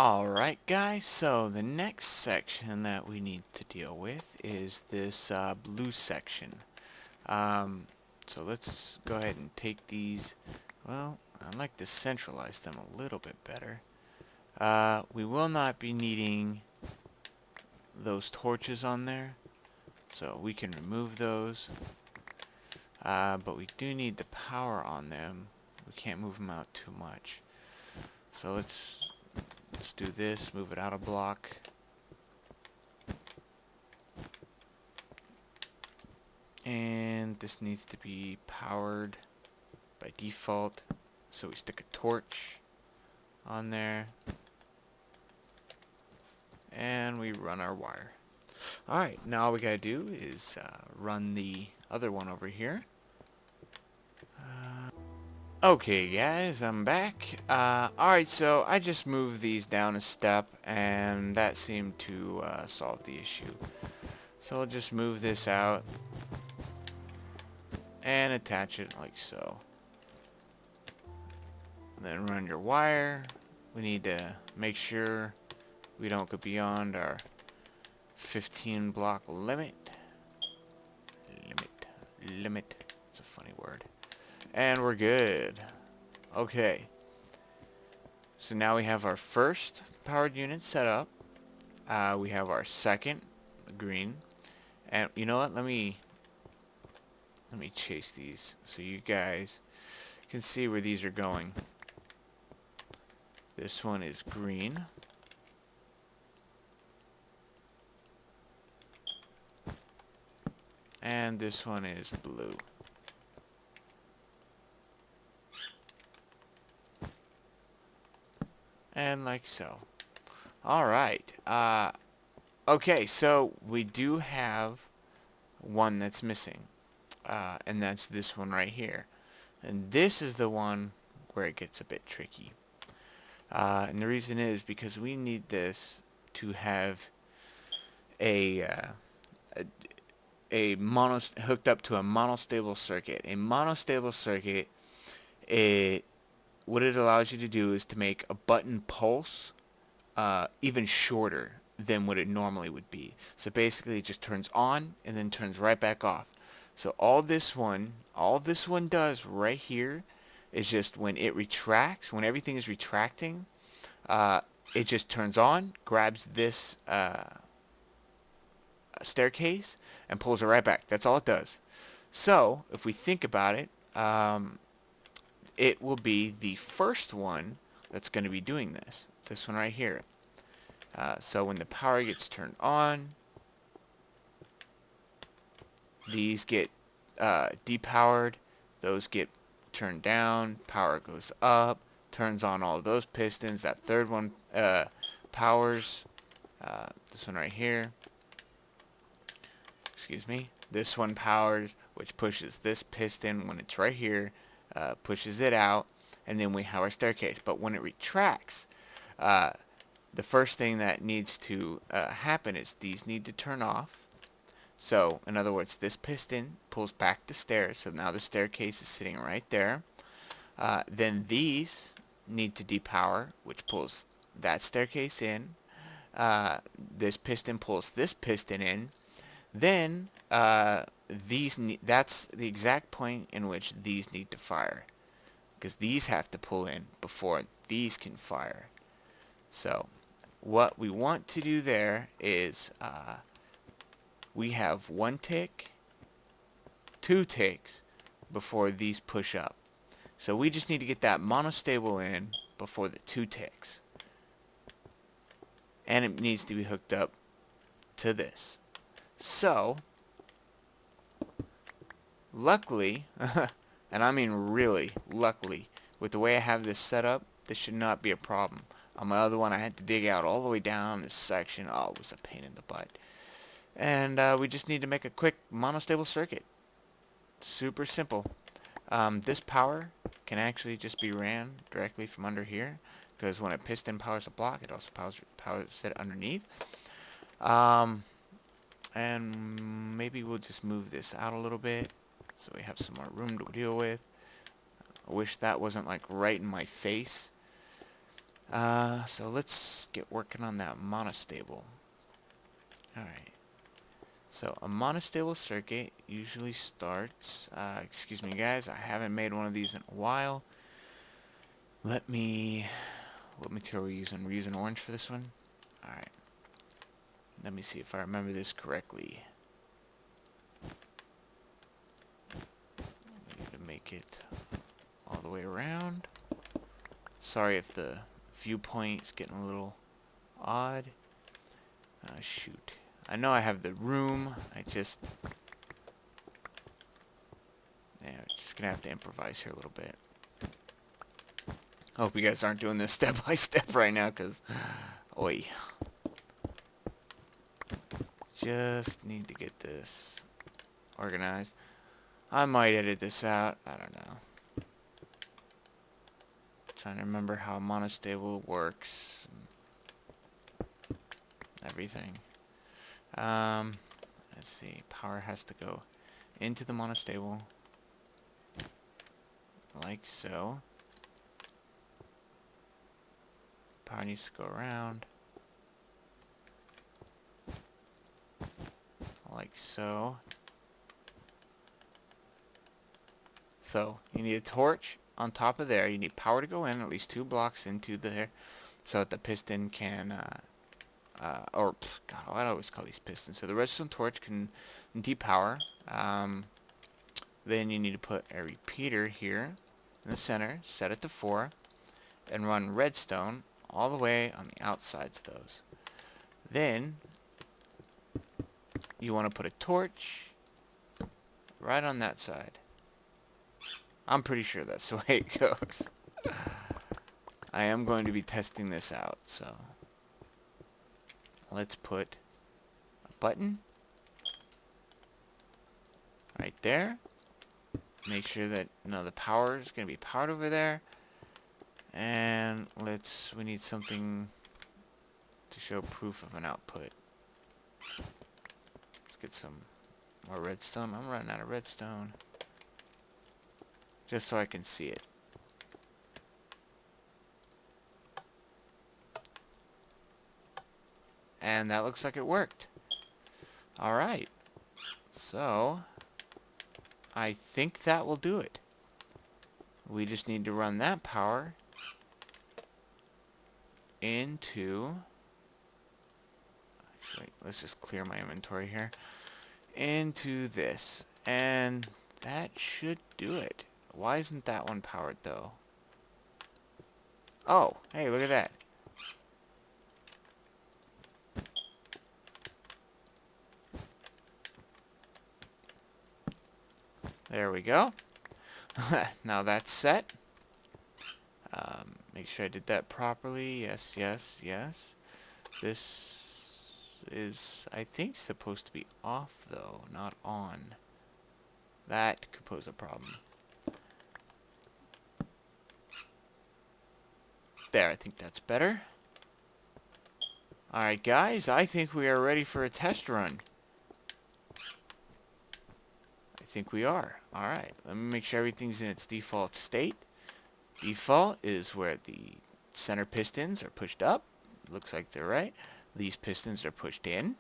Alright guys, so the next section that we need to deal with is this blue section. So let's go ahead and take these. Well, I'd like to centralize them a little bit better. We will not be needing those torches on there, so we can remove those. But we do need the power on them. We can't move them out too much. So let's do this, move it out a block. And this needs to be powered by default. So we stick a torch on there. And we run our wire. Alright, now all we gotta do is run the other one over here. Okay guys, I'm back. Alright, so I just moved these down a step and that seemed to solve the issue. So I'll just move this out and attach it like so. Then run your wire. We need to make sure we don't go beyond our 15 block limit. Limit. It's a funny word. And we're good. Okay. So now we have our first powered unit set up. We have our second, the green. And you know what? Let me chase these so you guys can see where these are going. This one is green. And this one is blue. And like so. Alright. Okay, so we do have one that's missing. And that's this one right here. And this is the one where it gets a bit tricky. And the reason is because we need this to have hooked up to a monostable circuit. A monostable circuit, what it allows you to do is to make a button pulse even shorter than what it normally would be. So basically it just turns on and then turns right back off. So all this one does right here is just when it retracts, when everything is retracting, it just turns on, grabs this staircase, and pulls it right back. That's all it does. So if we think about it, it will be the first one that's going to be doing this. This one right here. So when the power gets turned on, these get depowered, those get turned down, power goes up, turns on all of those pistons. That third one powers this one right here. Excuse me. This one powers, which pushes this piston when it's right here, pushes it out, and then we have our staircase. But when it retracts, the first thing that needs to happen is these need to turn off. So, in other words, this piston pulls back the stairs, so now the staircase is sitting right there. Then these need to depower, which pulls that staircase in. This piston pulls this piston in. Then, that's the exact point in which these need to fire, because these have to pull in before these can fire. So, what we want to do there is we have 1 tick, 2 ticks before these push up. So we just need to get that monostable in before the 2 ticks. And it needs to be hooked up to this. So, luckily, and I mean really luckily, with the way I have this set up, this should not be a problem. On my other one, I had to dig out all the way down this section. Oh, it was a pain in the butt. And we just need to make a quick monostable circuit. Super simple. This power can actually just be ran directly from under here, because when a piston powers a block, it also powers it underneath. And maybe we'll just move this out a little bit so we have some more room to deal with. I wish that wasn't like right in my face. So let's get working on that monostable. Alright. So a monostable circuit usually starts, excuse me guys, I haven't made one of these in a while. What material are we using? We're using orange for this one? Alright. Let me see if I remember this correctly. I need to make it all the way around. Sorry if the viewpoint is getting a little odd. Shoot. I know I have the room. Yeah, we're just gonna have to improvise here a little bit. I hope you guys aren't doing this step by step right now, cause, oi. Just need to get this organized. I might edit this out. I don't know. Trying to remember how monostable works. Everything. Let's see. Power has to go into the monostable. Like so. Power needs to go around. Like so. So, you need a torch on top of there. You need power to go in, at least 2 blocks into there, so that the piston can, God, I always call these pistons. So the redstone torch can depower. Then you need to put a repeater here in the center, set it to 4, and run redstone all the way on the outsides of those. Then, you want to put a torch right on that side. I'm pretty sure that's the way it goes. I am going to be testing this out, so let's put a button right there. Make sure that the power is going to be powered over there. And we need something to show proof of an output. Let's get some more redstone. I'm running out of redstone. Just so I can see it. And that looks like it worked. Alright. So, I think that will do it. We just need to run that power into... Actually, let's just clear my inventory here. Into this. And that should do it. Why isn't that one powered, though? Oh, hey, look at that. There we go. Now that's set. Make sure I did that properly. Yes, yes, yes. This is, I think, supposed to be off, though, not on. That could pose a problem. There, I think that's better. Alright, guys, I think we are ready for a test run. I think we are. Alright, let me make sure everything's in its default state. Default is where the center pistons are pushed up. Looks like they're right. These pistons are pushed in.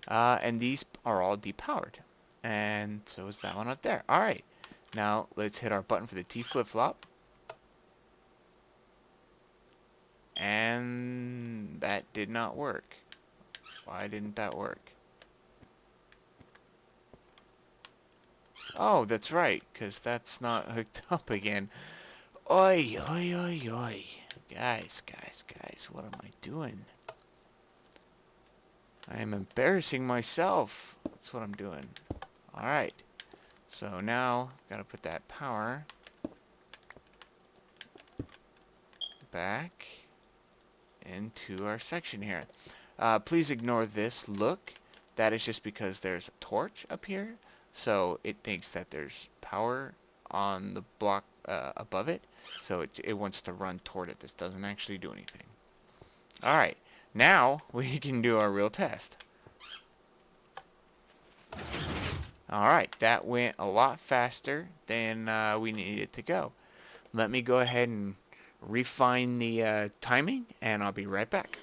And these are all depowered. And so is that one up there. Alright, now let's hit our button for the T flip-flop. And that did not work. Why didn't that work? Oh, that's right, because that's not hooked up again. Oi, oi, oi, oi. Guys, what am I doing? I am embarrassing myself. That's what I'm doing. Alright. So now, gotta put that power back into our section here. Please ignore this look. That is just because there's a torch up here. So it thinks that there's power on the block above it. So it wants to run toward it. This doesn't actually do anything. Alright. Now we can do our real test. Alright. That went a lot faster than we needed it to go. Let me go ahead and refine the timing, and I'll be right back.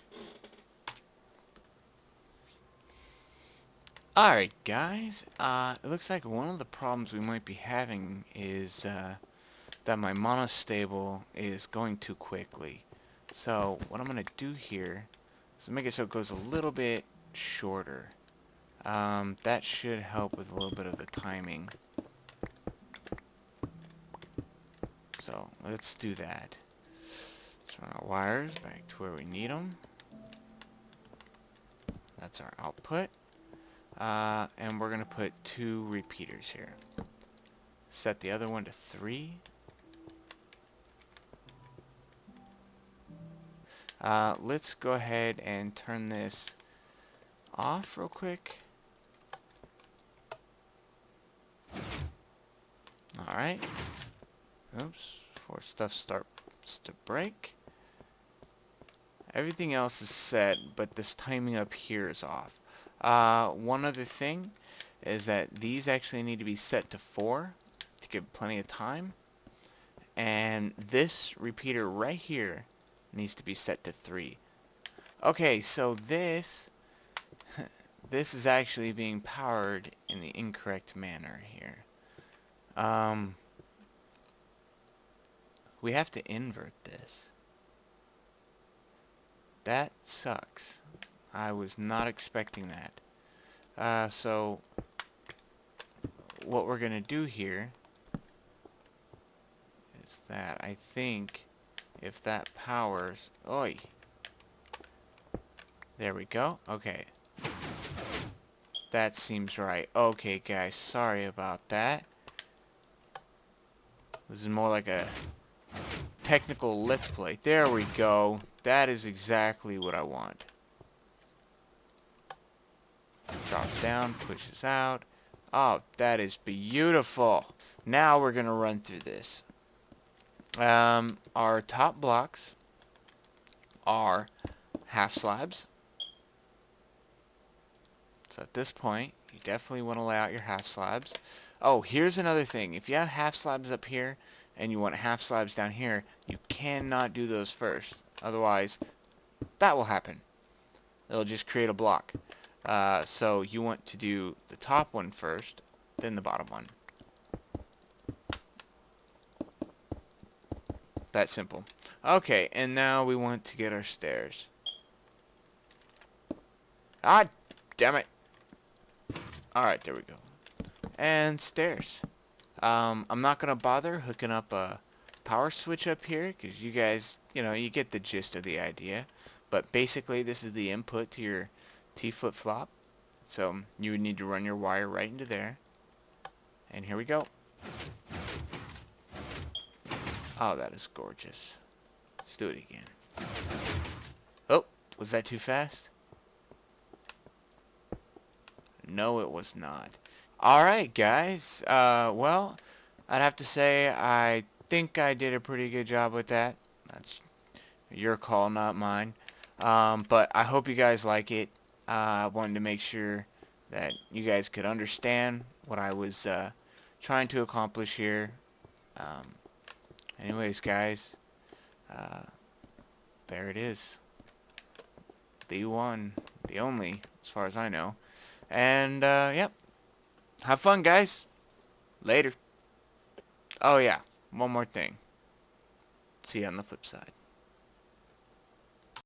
Alright guys, it looks like one of the problems we might be having is that my monostable is going too quickly. So what I'm going to do here is make it so it goes a little bit shorter. That should help with a little bit of the timing. So let's do that. Let's run our wires back to where we need them. That's our output. And we're going to put 2 repeaters here. Set the other one to 3. Let's go ahead and turn this off real quick. Alright. Oops. Before stuff starts to break. Everything else is set, but this timing up here is off. One other thing is that these actually need to be set to 4 to give plenty of time. And this repeater right here needs to be set to 3. Okay, so this is actually being powered in the incorrect manner here. We have to invert this. That sucks. I was not expecting that. So what we're gonna do here is that I think if that powers, oi, there we go. Okay, that seems right. Okay guys, sorry about that. This is more like a technical let's play. There we go. That is exactly what I want. Drops down, pushes out. Oh, that is beautiful. Now we're gonna run through this. Our top blocks are half slabs. So at this point, you definitely want to lay out your half slabs. Oh, here's another thing. If you have half slabs up here and you want half slabs down here, you cannot do those first. Otherwise, that will happen. It'll just create a block. So you want to do the top one first, then the bottom one. That simple. Okay, and now we want to get our stairs. Ah, damn it. Alright, there we go. And stairs. I'm not going to bother hooking up a power switch up here, because you guys, you get the gist of the idea. But basically, this is the input to your T flip-flop. So you would need to run your wire right into there. And here we go. Oh, that is gorgeous. Let's do it again. Oh, was that too fast? No, it was not. Alright, guys. Well, I'd have to say I think I did a pretty good job with that. That's your call, not mine. But I hope you guys like it. I wanted to make sure that you guys could understand what I was trying to accomplish here. Anyways, guys, there it is. The one, the only, as far as I know. And, yep. Have fun, guys. Later. Oh, yeah. One more thing. See you on the flip side.